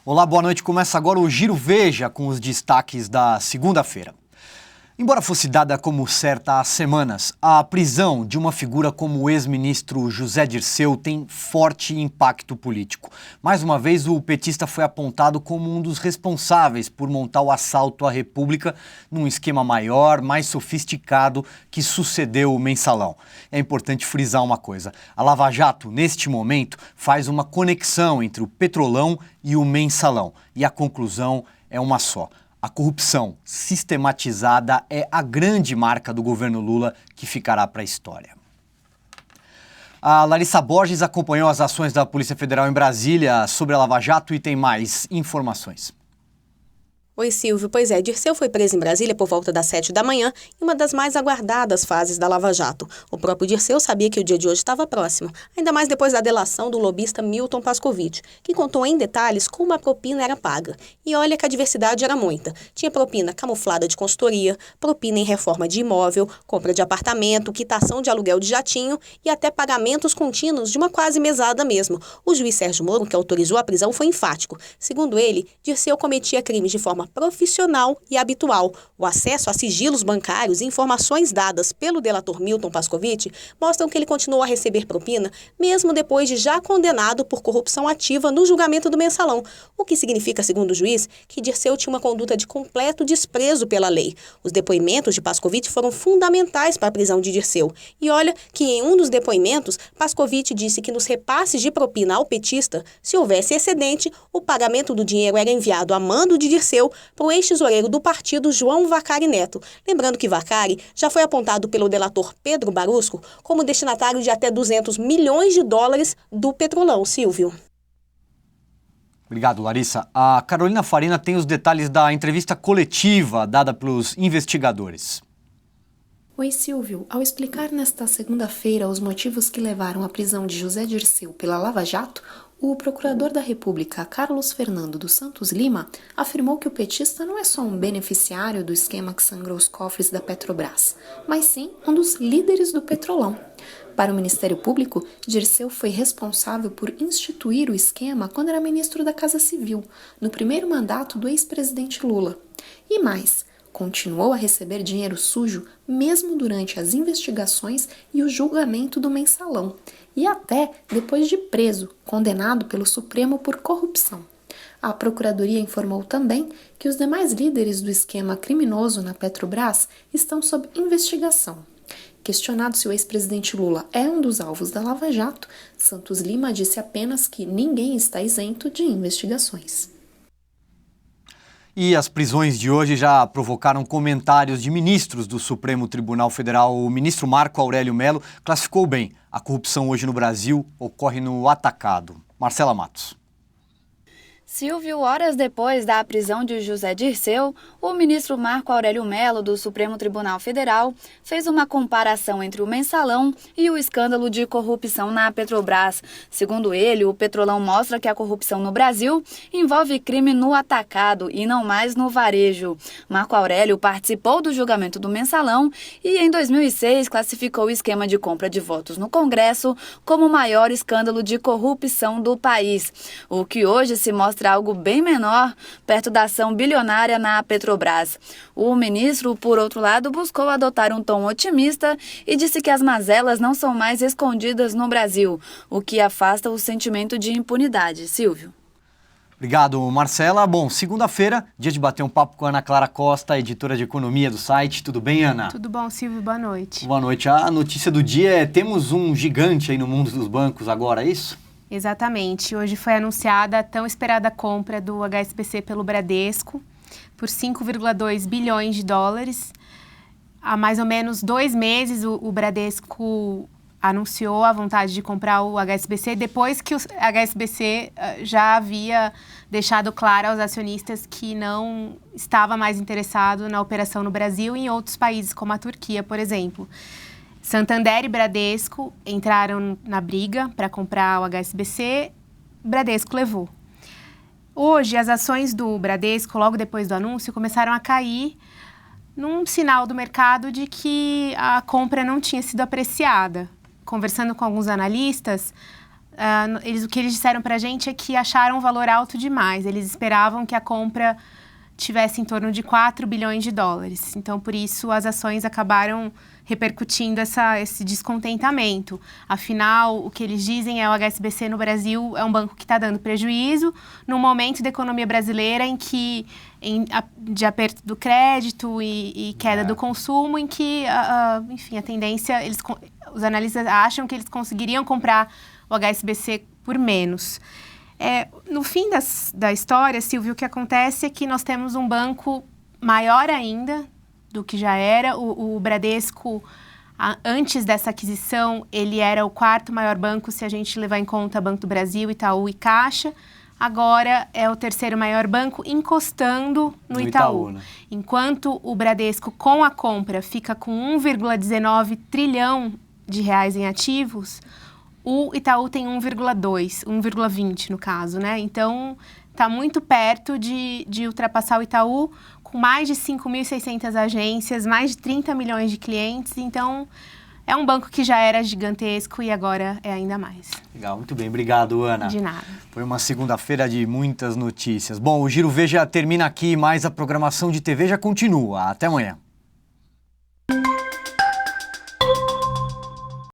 Olá, boa noite. Começa agora o Giro Veja com os destaques da segunda-feira. Embora fosse dada como certa há semanas, a prisão de uma figura como o ex-ministro José Dirceu tem forte impacto político. Mais uma vez, o petista foi apontado como um dos responsáveis por montar o assalto à República num esquema maior, mais sofisticado que sucedeu o Mensalão. É importante frisar uma coisa: a Lava Jato, neste momento, faz uma conexão entre o Petrolão e o Mensalão. E a conclusão é uma só. A corrupção sistematizada é a grande marca do governo Lula que ficará para a história. A Larissa Borges acompanhou as ações da Polícia Federal em Brasília sobre a Lava Jato e tem mais informações. Oi, Silvio. Pois é, Dirceu foi preso em Brasília por volta das 7 da manhã em uma das mais aguardadas fases da Lava Jato. O próprio Dirceu sabia que o dia de hoje estava próximo, ainda mais depois da delação do lobista Milton Pascovitch, que contou em detalhes como a propina era paga. E olha que a diversidade era muita. Tinha propina camuflada de consultoria, propina em reforma de imóvel, compra de apartamento, quitação de aluguel de jatinho e até pagamentos contínuos de uma quase mesada mesmo. O juiz Sérgio Moro, que autorizou a prisão, foi enfático. Segundo ele, Dirceu cometia crimes de forma profissional e habitual. O acesso a sigilos bancários e informações dadas pelo delator Milton Pascovitch mostram que ele continuou a receber propina mesmo depois de já condenado por corrupção ativa no julgamento do Mensalão, o que significa, segundo o juiz, que Dirceu tinha uma conduta de completo desprezo pela lei. Os depoimentos de Pascovitch foram fundamentais para a prisão de Dirceu. E olha que em um dos depoimentos, Pascovitch disse que nos repasses de propina ao petista, se houvesse excedente, o pagamento do dinheiro era enviado a mando de Dirceu para o ex-tesoureiro do partido João Vacari Neto. Lembrando que Vacari já foi apontado pelo delator Pedro Barusco como destinatário de até 200 milhões de dólares do Petrolão, Silvio. Obrigado, Larissa. A Carolina Farina tem os detalhes da entrevista coletiva dada pelos investigadores. Oi, Silvio. Ao explicar nesta segunda-feira os motivos que levaram à prisão de José Dirceu pela Lava Jato, o procurador da República, Carlos Fernando dos Santos Lima, afirmou que o petista não é só um beneficiário do esquema que sangrou os cofres da Petrobras, mas sim um dos líderes do Petrolão. Para o Ministério Público, Dirceu foi responsável por instituir o esquema quando era ministro da Casa Civil, no primeiro mandato do ex-presidente Lula. E mais, continuou a receber dinheiro sujo mesmo durante as investigações e o julgamento do Mensalão, e até depois de preso, condenado pelo Supremo por corrupção. A Procuradoria informou também que os demais líderes do esquema criminoso na Petrobras estão sob investigação. Questionado se o ex-presidente Lula é um dos alvos da Lava Jato, Santos Lima disse apenas que ninguém está isento de investigações. E as prisões de hoje já provocaram comentários de ministros do Supremo Tribunal Federal. O ministro Marco Aurélio Mello classificou bem: a corrupção hoje no Brasil ocorre no atacado. Marcela Matos. Silvio, horas depois da prisão de José Dirceu, o ministro Marco Aurélio Mello, do Supremo Tribunal Federal, fez uma comparação entre o Mensalão e o escândalo de corrupção na Petrobras. Segundo ele, o Petrolão mostra que a corrupção no Brasil envolve crime no atacado e não mais no varejo. Marco Aurélio participou do julgamento do Mensalão e, em 2006, classificou o esquema de compra de votos no Congresso como o maior escândalo de corrupção do país, o que hoje se mostra algo bem menor perto da ação bilionária na Petrobras. O ministro, por outro lado, buscou adotar um tom otimista e disse que as mazelas não são mais escondidas no Brasil, o que afasta o sentimento de impunidade. Silvio. Obrigado, Marcela. Bom, segunda-feira, dia de bater um papo com a Ana Clara Costa, editora de economia do site. Tudo bem, Ana? Tudo bom, Silvio. Boa noite. Boa noite. A notícia do dia é: temos um gigante aí no mundo dos bancos agora, é isso? Exatamente. Hoje foi anunciada a tão esperada compra do HSBC pelo Bradesco por 5,2 bilhões de dólares. Há mais ou menos 2 meses o Bradesco anunciou a vontade de comprar o HSBC, depois que o HSBC já havia deixado claro aos acionistas que não estava mais interessado na operação no Brasil e em outros países, como a Turquia, por exemplo. Santander e Bradesco entraram na briga para comprar o HSBC, Bradesco levou. Hoje, as ações do Bradesco, logo depois do anúncio, começaram a cair num sinal do mercado de que a compra não tinha sido apreciada. Conversando com alguns analistas, O que eles disseram para a gente é que acharam um valor alto demais. Eles esperavam que a compra tivesse em torno de 4 bilhões de dólares. Então, por isso, as ações acabaram repercutindo esse descontentamento. Afinal, o que eles dizem é o HSBC no Brasil é um banco que está dando prejuízo no momento da economia brasileira de aperto do crédito e queda do consumo, em que, enfim, a tendência, os analistas acham que eles conseguiriam comprar o HSBC por menos. No fim da história, Silvio, o que acontece é que nós temos um banco maior ainda do que já era. O Bradesco, antes dessa aquisição, ele era o 4º maior banco, se a gente levar em conta Banco do Brasil, Itaú e Caixa. Agora é o 3º maior banco, encostando no Itaú. Né? Enquanto o Bradesco, com a compra, fica com 1,19 trilhão de reais em ativos, o Itaú tem 1,20 no caso, né? Então, está muito perto de ultrapassar o Itaú, com mais de 5.600 agências, mais de 30 milhões de clientes. Então, é um banco que já era gigantesco e agora é ainda mais. Legal, muito bem. Obrigado, Ana. De nada. Foi uma segunda-feira de muitas notícias. Bom, o Giro Veja termina aqui, mas a programação de TV já continua. Até amanhã.